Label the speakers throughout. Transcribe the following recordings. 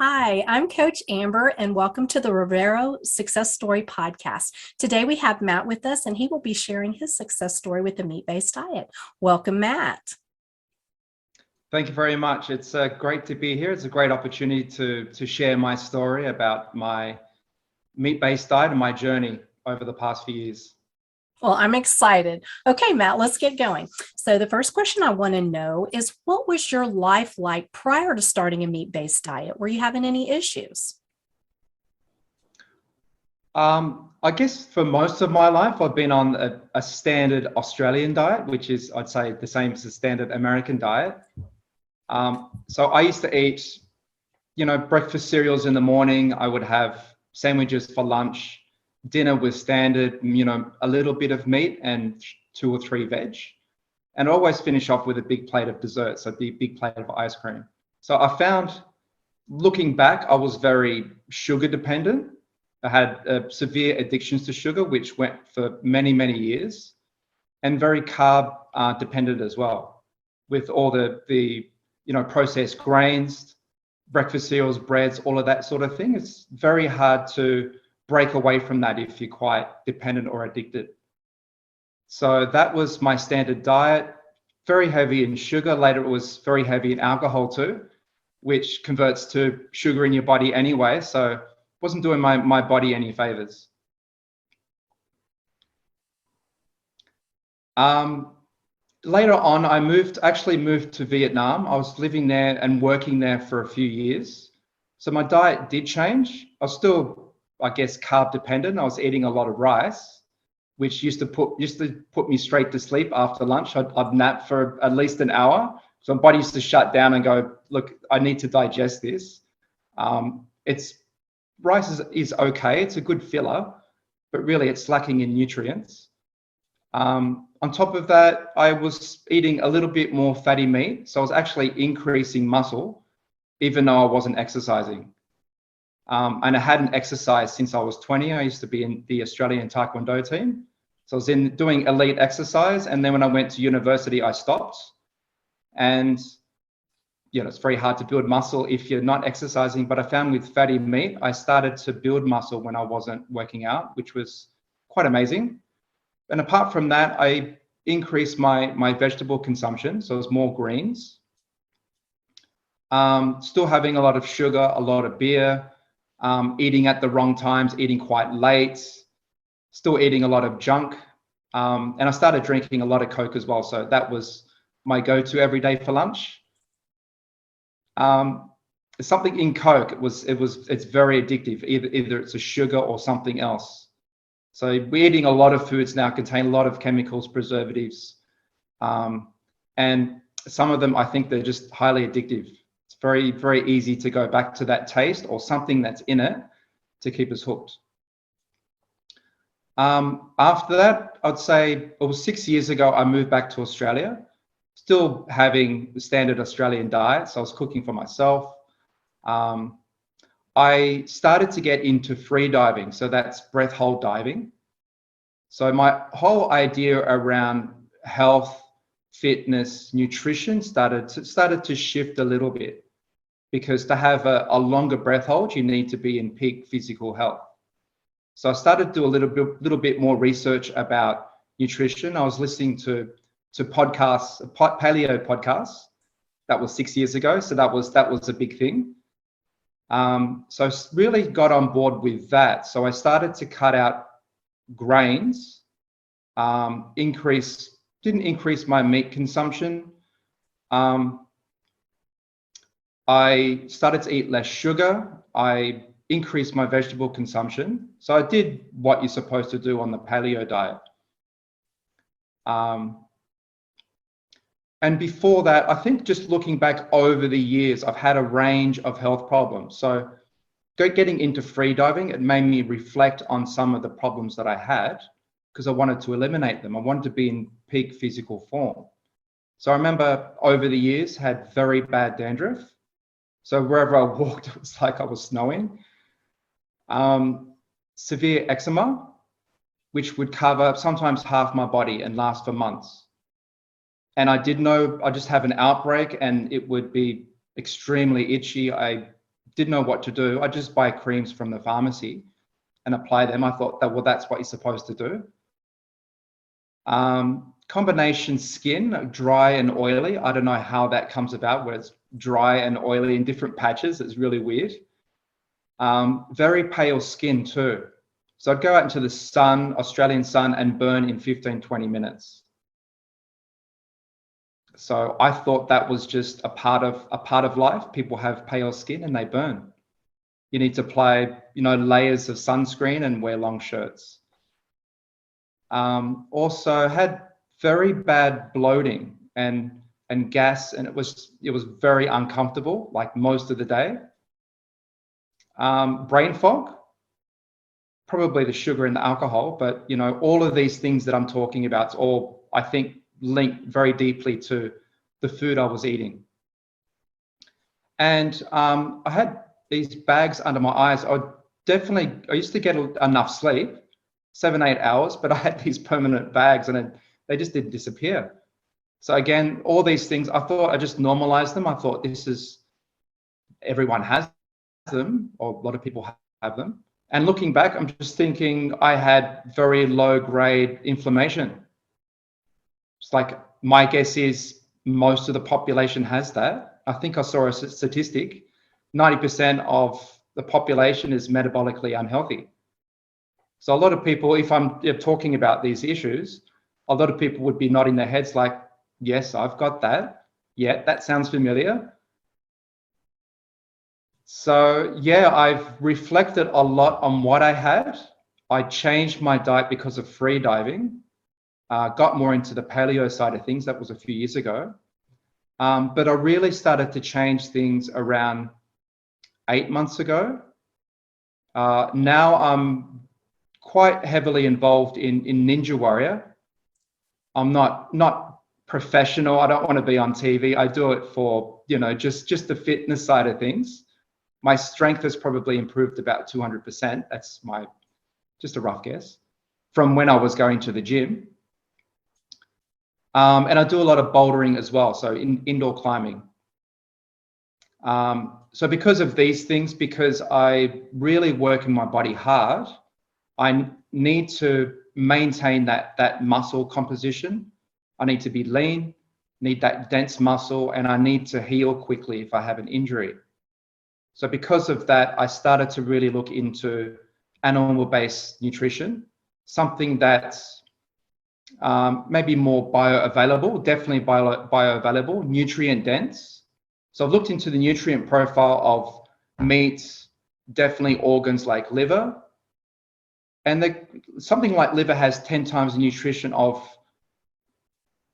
Speaker 1: Hi, I'm Coach Amber, and welcome to the Revero Success Story Podcast. Today we have Matt with us, and he will be sharing his success story with the meat-based diet. Welcome, Matt.
Speaker 2: Thank you very much. It's great to be here. It's a great opportunity to share my story about my meat-based diet and my journey over the past few years.
Speaker 1: Well, I'm excited. Okay, Matt, let's get going. So the first question I want to know is, what was your life like prior to starting a meat-based diet? Were you having any issues?
Speaker 2: I guess for most of my life, I've been on a standard Australian diet, which is, I'd say, the same as the standard American diet. So I used to eat, breakfast cereals in the morning. I would have sandwiches for lunch. Dinner was standard, a little bit of meat and 2 or 3 veg. And I always finish off with a big plate of dessert, so the big plate of ice cream. So I found, looking back, I was very sugar dependent. I had severe addictions to sugar, which went for many, many years, and very carb dependent as well, with all the processed grains, breakfast cereals, breads, all of that sort of thing. It's very hard to break away from that if you're quite dependent or addicted. So that was my standard diet, very heavy in sugar. Later, it was very heavy in alcohol too, which converts to sugar in your body anyway. So it wasn't doing my body any favors. Later on, I actually moved to Vietnam. I was living there and working there for a few years. So my diet did change. I was still, I guess, carb dependent. I was eating a lot of rice, which used to put me straight to sleep after lunch. I'd nap for at least an hour. So my body used to shut down and go, look, I need to digest this. Rice is okay. It's a good filler, but really it's lacking in nutrients. On top of that, I was eating a little bit more fatty meat. So I was actually increasing muscle, even though I wasn't exercising. And I hadn't exercised since I was 20. I used to be in the Australian Taekwondo team. So I was doing elite exercise. And then when I went to university, I stopped. And, it's very hard to build muscle if you're not exercising. But I found with fatty meat, I started to build muscle when I wasn't working out, which was quite amazing. And apart from that, I increased my vegetable consumption. So it was more greens. Still having a lot of sugar, a lot of beer. Eating at the wrong times, eating quite late, still eating a lot of junk. And I started drinking a lot of Coke as well. So that was my go-to every day for lunch. Something in Coke, it's very addictive. Either it's a sugar or something else. So we're eating a lot of foods now contain a lot of chemicals, preservatives. And some of them, I think they're just highly addictive. It's very, very easy to go back to that taste or something that's in it to keep us hooked. After that, I'd say it was 6 years ago, I moved back to Australia, still having the standard Australian diet. So I was cooking for myself. I started to get into free diving. So that's breath hold diving. So my whole idea around health, fitness, nutrition started to shift a little bit, because to have a longer breath hold, you need to be in peak physical health. So I started to do a little bit more research about nutrition. I was listening to podcasts, paleo podcasts. That was 6 years ago. So that was a big thing. So I really got on board with that. So I started to cut out grains, didn't increase my meat consumption. I started to eat less sugar. I increased my vegetable consumption. So I did what you're supposed to do on the paleo diet. And before that, I think just looking back over the years, I've had a range of health problems. So getting into free diving, it made me reflect on some of the problems that I had, because I wanted to eliminate them. I wanted to be in peak physical form. So I remember over the years, had very bad dandruff. So wherever I walked, it was like I was snowing. Severe eczema, which would cover sometimes half my body and last for months. And I did know I just have an outbreak and it would be extremely itchy. I didn't know what to do. I just buy creams from the pharmacy and apply them. I thought that, well, that's what you're supposed to do. Combination skin, dry and oily. I don't know how that comes about, where it's dry and oily in different patches. It's really weird. Very pale skin too. So I'd go out into the sun, Australian sun, and burn in 15, 20 minutes. So I thought that was just a part of life. People have pale skin and they burn. You need to apply, layers of sunscreen and wear long shirts. Also had very bad bloating and gas, and it was very uncomfortable, like most of the day. Brain fog, probably the sugar and the alcohol, but all of these things that I'm talking about, it's all, I think, linked very deeply to the food I was eating. And I had these bags under my eyes. I used to get enough sleep, 7-8 hours, but I had these permanent bags and they just didn't disappear. So again, all these things, I thought I just normalized them. I thought everyone has them, or a lot of people have them. And looking back, I'm just thinking I had very low grade inflammation. It's like, my guess is most of the population has that. I think I saw a statistic, 90% of the population is metabolically unhealthy. So a lot of people, if I'm talking about these issues, a lot of people would be nodding their heads like, yes, I've got that. Yeah, that sounds familiar. So yeah, I've reflected a lot on what I had. I changed my diet because of free diving. Got more into the paleo side of things. That was a few years ago. But I really started to change things around 8 months ago. Now I'm quite heavily involved in Ninja Warrior. I'm not professional. I don't want to be on TV. I do it for, just the fitness side of things. My strength has probably improved about 200%. That's just a rough guess, from when I was going to the gym. And I do a lot of bouldering as well, so indoor climbing. So because of these things, because I really work in my body hard, I need to maintain that muscle composition. I need to be lean, need that dense muscle, and I need to heal quickly if I have an injury. So because of that, I started to really look into animal-based nutrition, something that's maybe more bioavailable, definitely bioavailable, nutrient dense. So I've looked into the nutrient profile of meats, definitely organs like liver. And something like liver has 10 times the nutrition of,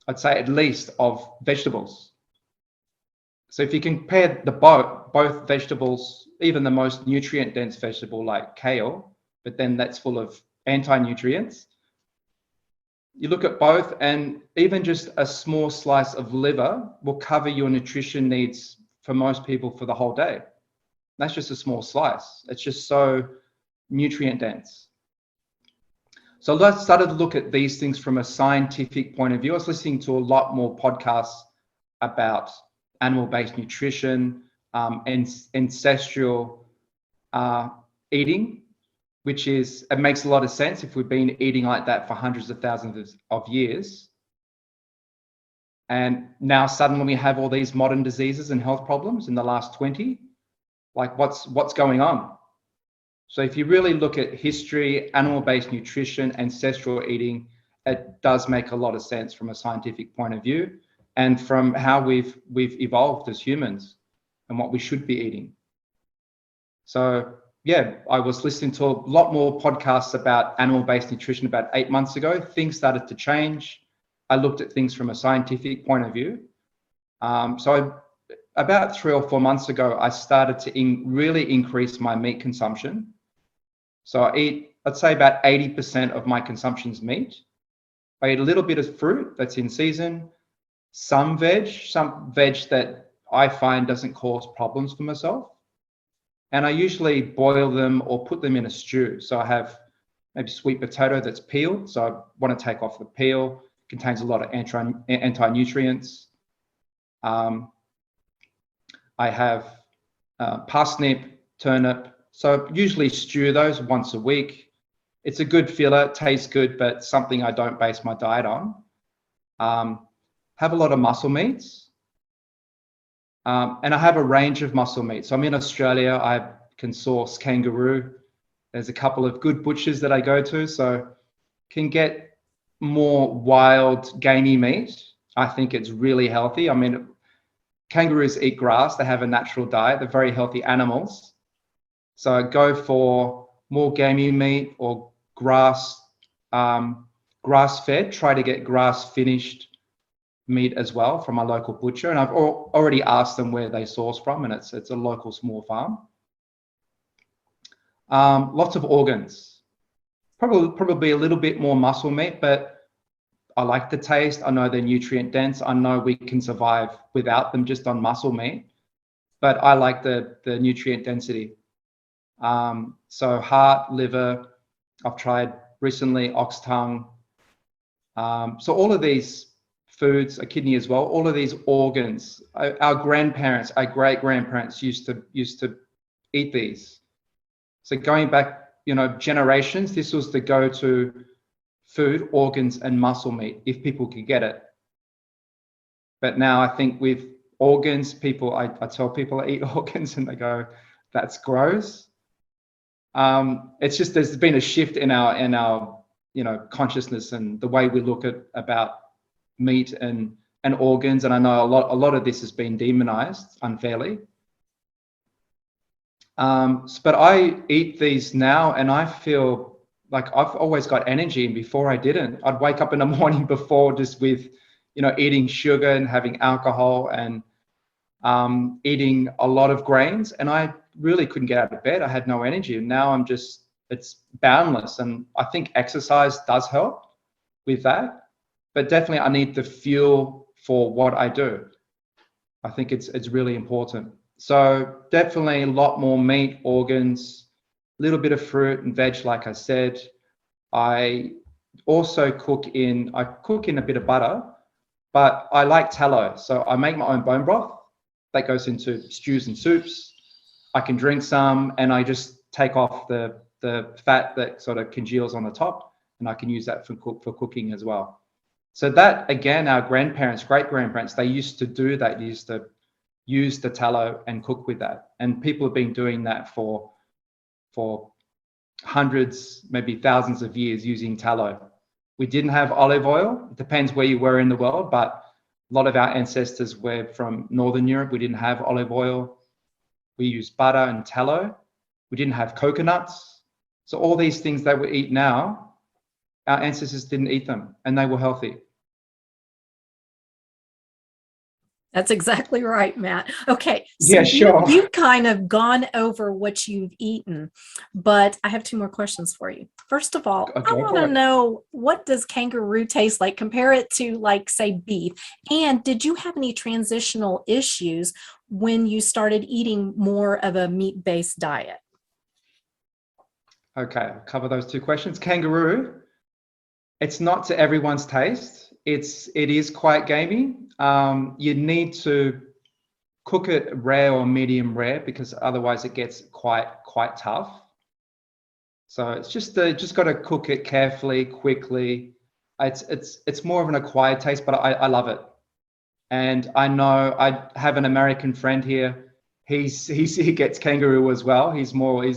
Speaker 2: I'd say at least, of vegetables. So if you compare both vegetables, even the most nutrient dense vegetable like kale, but then that's full of anti-nutrients, you look at both, and even just a small slice of liver will cover your nutrition needs for most people for the whole day. That's just a small slice. It's just so nutrient dense. So I started to look at these things from a scientific point of view. I was listening to a lot more podcasts about animal-based nutrition, and ancestral eating, which it makes a lot of sense if we've been eating like that for hundreds of thousands of years. And now suddenly we have all these modern diseases and health problems in the last 20. Like what's going on? So if you really look at history, animal-based nutrition, ancestral eating, it does make a lot of sense from a scientific point of view and from how we've evolved as humans and what we should be eating. So yeah, I was listening to a lot more podcasts about animal-based nutrition about 8 months ago. Things started to change. I looked at things from a scientific point of view. About 3 or 4 months ago, I started to really increase my meat consumption. So I eat, I'd say about 80% of my consumption is meat. I eat a little bit of fruit that's in season, some veg that I find doesn't cause problems for myself. And I usually boil them or put them in a stew. So I have maybe sweet potato that's peeled. So I want to take off the peel. It contains a lot of anti-nutrients. I have parsnip, turnip. So usually stew those once a week. It's a good filler, tastes good, but something I don't base my diet on. Have a lot of muscle meats. And I have a range of muscle meat. So I'm in Australia, I can source kangaroo. There's a couple of good butchers that I go to, so can get more wild, gamey meat. I think it's really healthy. I mean, kangaroos eat grass. They have a natural diet. They're very healthy animals. So I go for more gamey meat or grass, grass-fed. Try to get grass-finished meat as well from my local butcher. And I've already asked them where they source from, and it's a local small farm. Lots of organs. Probably a little bit more muscle meat, but I like the taste. I know they're nutrient dense. I know we can survive without them just on muscle meat, but I like the nutrient density. So heart, liver, I've tried recently, ox tongue. So all of these foods, a kidney as well, all of these organs, our grandparents, our great-grandparents used to eat these. So going back, generations, this was the go-to food, organs and muscle meat, if people could get it. But now I think with organs, I tell people I eat organs and they go, that's gross. It's just, there's been a shift in our consciousness and the way we look about meat and organs. And I know a lot of this has been demonized unfairly. But I eat these now and I feel like I've always got energy, and before I didn't. I'd wake up in the morning before just with, eating sugar and having alcohol and eating a lot of grains, and I really couldn't get out of bed. I had no energy, and now it's boundless. And I think exercise does help with that, but definitely I need the fuel for what I do. I think it's really important. So definitely a lot more meat, organs, a little bit of fruit and veg, like I said. I also cook in a bit of butter, but I like tallow. So I make my own bone broth that goes into stews and soups. I can drink some, and I just take off the fat that sort of congeals on the top, and I can use that for cooking as well. So that, again, our grandparents, great-grandparents, they used to do that. They used to use the tallow and cook with that. And people have been doing that for hundreds, maybe thousands of years, using tallow. We didn't have olive oil. It depends where you were in the world, but a lot of our ancestors were from Northern Europe. We didn't have olive oil. We used butter and tallow. We didn't have coconuts. So all these things that we eat now, our ancestors didn't eat them, and they were healthy.
Speaker 1: That's exactly right, Matt. Okay, so
Speaker 2: Yeah, sure.
Speaker 1: you've kind of gone over what you've eaten, but I have two more questions for you. First of all, I want to know, what does kangaroo taste like? Compare it to, like, say, beef. And did you have any transitional issues when you started eating more of a meat-based diet?
Speaker 2: Okay, I'll cover those two questions. Kangaroo, it's not to everyone's taste. It is quite gamey. You need to cook it rare or medium rare, because otherwise it gets quite tough. So it's just got to cook it carefully, quickly. It's more of an acquired taste, but I love it. And I know I have an American friend here. He gets kangaroo as well. He's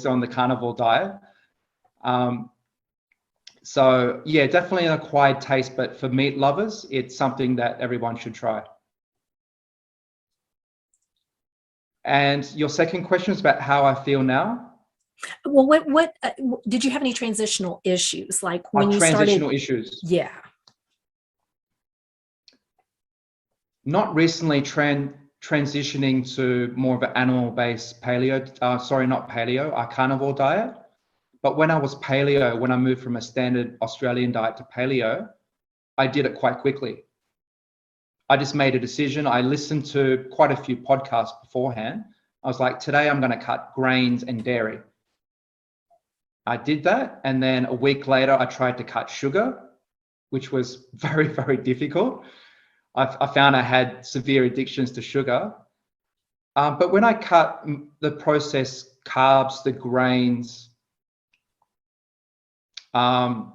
Speaker 2: on the carnivore diet. So yeah, definitely an acquired taste, but for meat lovers, it's something that everyone should try. And your second question is about how I feel now.
Speaker 1: Well, what did you have any transitional issues, like when you started?
Speaker 2: Transitional issues.
Speaker 1: Yeah.
Speaker 2: Not recently transitioning to more of an animal-based carnivore diet. But when I was paleo, when I moved from a standard Australian diet to paleo, I did it quite quickly. I just made a decision. I listened to quite a few podcasts beforehand. I was like, today I'm going to cut grains and dairy. I did that. And then a week later, I tried to cut sugar, which was very, very difficult. I found I had severe addictions to sugar. But when I cut the processed carbs, the grains, and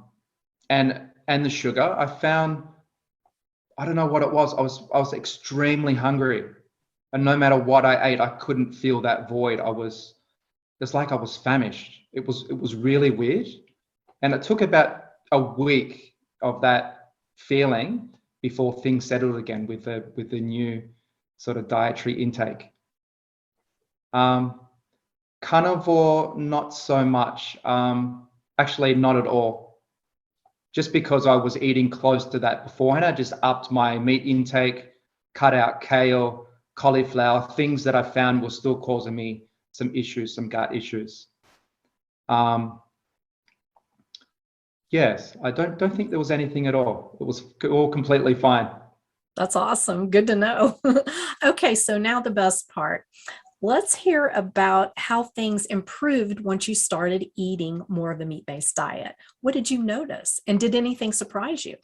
Speaker 2: the sugar, I found, I don't know what it was. I was extremely hungry, and no matter what I ate, I couldn't feel that void. It's like I was famished. It was really weird, and it took about a week of that feeling before things settled again with the new sort of dietary intake. Carnivore, not so much. Actually, not at all. Just because I was eating close to that beforehand, I just upped my meat intake, cut out kale, cauliflower, things that I found were still causing me some issues, some gut issues. Yes, I don't think there was anything at all. It was all completely fine.
Speaker 1: That's awesome. Good to know. Okay, so now the best part. Let's hear about how things improved once you started eating more of a meat-based diet. What did you notice? And did anything surprise you?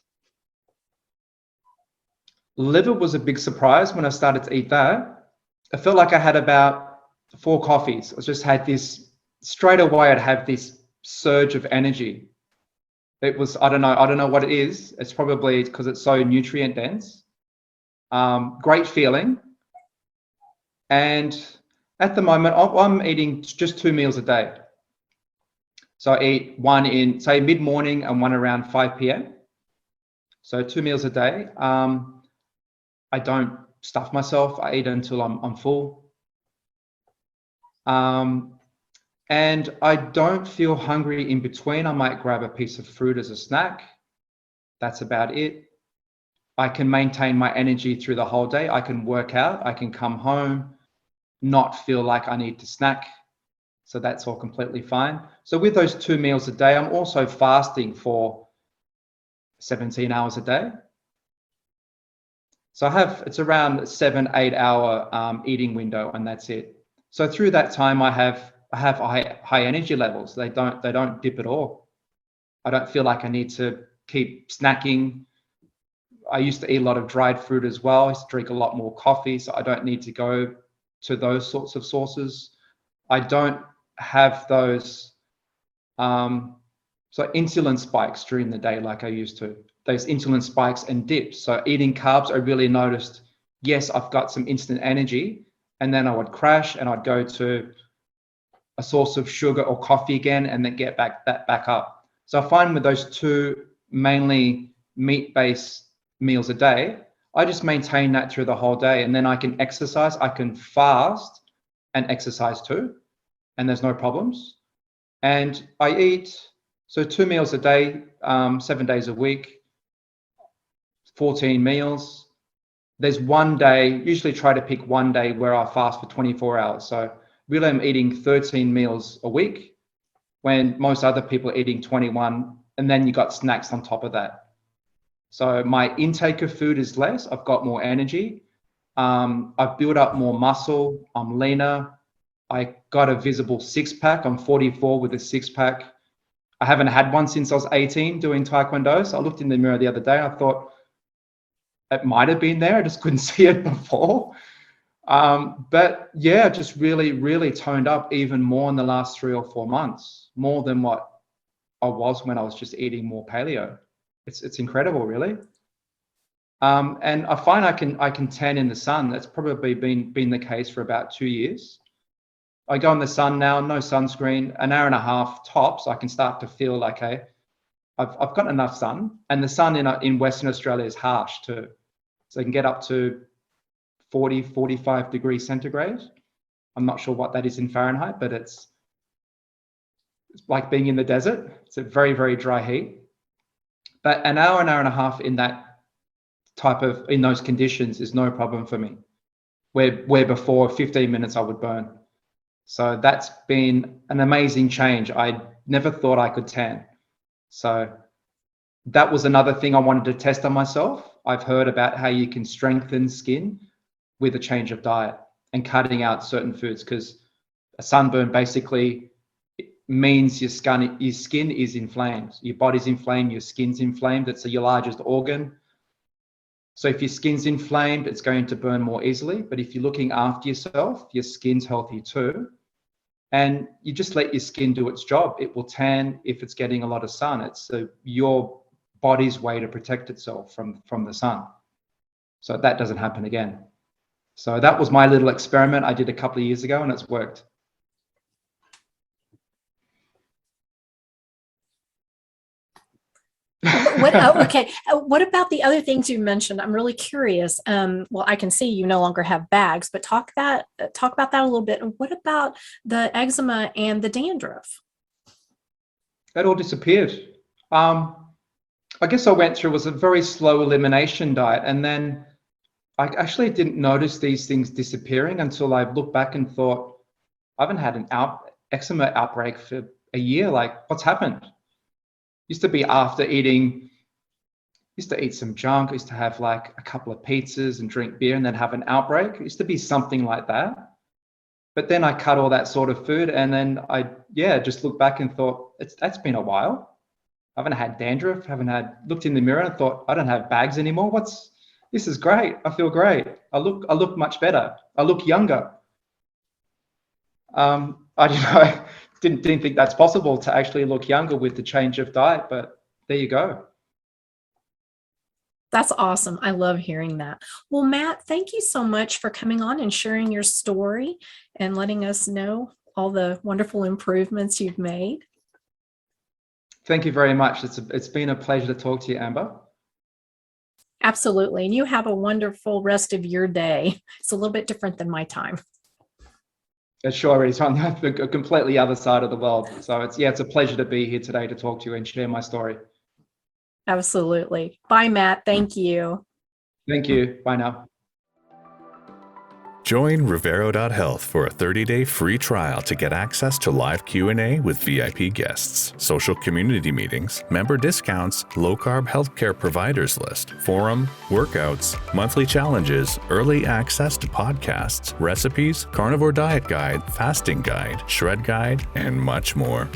Speaker 2: Liver was a big surprise when I started to eat that. I felt like I had about 4 coffees. I just had this, straight away I'd have this surge of energy. It was, I don't know what it is. It's probably because it's so nutrient dense. Great feeling. And at the moment, I'm eating just 2 meals a day. So I eat one in, say, mid-morning and one around 5 p.m. So 2 meals a day. I don't stuff myself. I eat until I'm full. And I don't feel hungry in between. I might grab a piece of fruit as a snack. That's about it. I can maintain my energy through the whole day. I can work out. I can come home, not feel like I need to snack. So that's all completely fine. So with those 2 meals a day, I'm also fasting for 17 hours a day. So it's around 7-8 hour eating window, and that's it. So through that time, I have high energy levels. They don't dip at all. I don't feel like I need to keep snacking. I used to eat a lot of dried fruit as well. I used to drink a lot more coffee, so I don't need to go to those sorts of sources. I don't have those so insulin spikes during the day like I used to. Those insulin spikes and dips. So eating carbs, I really noticed, yes, I've got some instant energy, and then I would crash and I'd go to a source of sugar or coffee again and then get back up. So I find with those 2 mainly meat-based meals a day, I just maintain that through the whole day, and then I can exercise. I can fast and exercise too, and there's no problems. And I eat, so 2 meals a day, 7 days a week, 14 meals. There's one day, usually try to pick one day where I fast for 24 hours. So really I'm eating 13 meals a week when most other people are eating 21, and then you got snacks on top of that. So my intake of food is less. I've got more energy. I've built up more muscle. I'm leaner. I got a visible 6-pack. I'm 44 with a 6-pack. I haven't had one since I was 18 doing Taekwondo. So I looked in the mirror the other day. I thought it might have been there. I just couldn't see it before. But yeah, just really, really toned up even more in the last 3 or 4 months, more than what I was when I was just eating more paleo. It's incredible, really. And I find I can tan in the sun. That's probably been the case for about 2 years. I go in the sun now, no sunscreen, an hour and a half tops. I can start to feel like, okay, I've got enough sun, and the sun in Western Australia is harsh too. So it can get up to 40, 45 degrees centigrade. I'm not sure what that is in Fahrenheit, but it's like being in the desert. It's a very, very dry heat. But an hour and a half in those conditions is no problem for me. Where before 15 minutes I would burn. So that's been an amazing change. I never thought I could tan. So that was another thing I wanted to test on myself. I've heard about how you can strengthen skin with a change of diet and cutting out certain foods, because a sunburn basically means your skin is inflamed. Your body's inflamed, your skin's inflamed. It's your largest organ. So if your skin's inflamed, it's going to burn more easily. But if you're looking after yourself, your skin's healthy too. and you just let your skin do its job. It will tan if it's getting a lot of sun. It's your body's way to protect itself from the sun. So that doesn't happen again. So that was my little experiment I did a couple of years ago, and it's worked.
Speaker 1: Okay. What about the other things you mentioned? I'm really curious. Well, I can see you no longer have bags, but talk about that a little bit. And what about the eczema and the dandruff?
Speaker 2: That all disappeared. I guess I went through was a very slow elimination diet, and then I actually didn't notice these things disappearing until I looked back and thought, I haven't had an eczema outbreak for a year. Like, what's happened? Used to be after eating, used to eat some junk, used to have like a couple of pizzas and drink beer and then have an outbreak. It used to be something like that. But then I cut all that sort of food, and then I just looked back and thought, that's been a while. I haven't had dandruff, looked in the mirror and thought, I don't have bags anymore. This is great. I feel great. I look much better. I look younger. I didn't think that's possible to actually look younger with the change of diet, but there you go.
Speaker 1: That's awesome. I love hearing that. Well, Matt, thank you so much for coming on and sharing your story and letting us know all the wonderful improvements you've made.
Speaker 2: Thank you very much. It's been a pleasure to talk to you, Amber.
Speaker 1: Absolutely. And you have a wonderful rest of your day. It's a little bit different than my time.
Speaker 2: It sure is, on the completely other side of the world. So it's a pleasure to be here today to talk to you and share my story.
Speaker 1: Absolutely. Bye, Matt. Thank you.
Speaker 2: Thank you. Bye now.
Speaker 3: Join Revero.health for a 30-day free trial to get access to live Q&A with VIP guests, social community meetings, member discounts, low-carb healthcare providers list, forum, workouts, monthly challenges, early access to podcasts, recipes, carnivore diet guide, fasting guide, shred guide, and much more.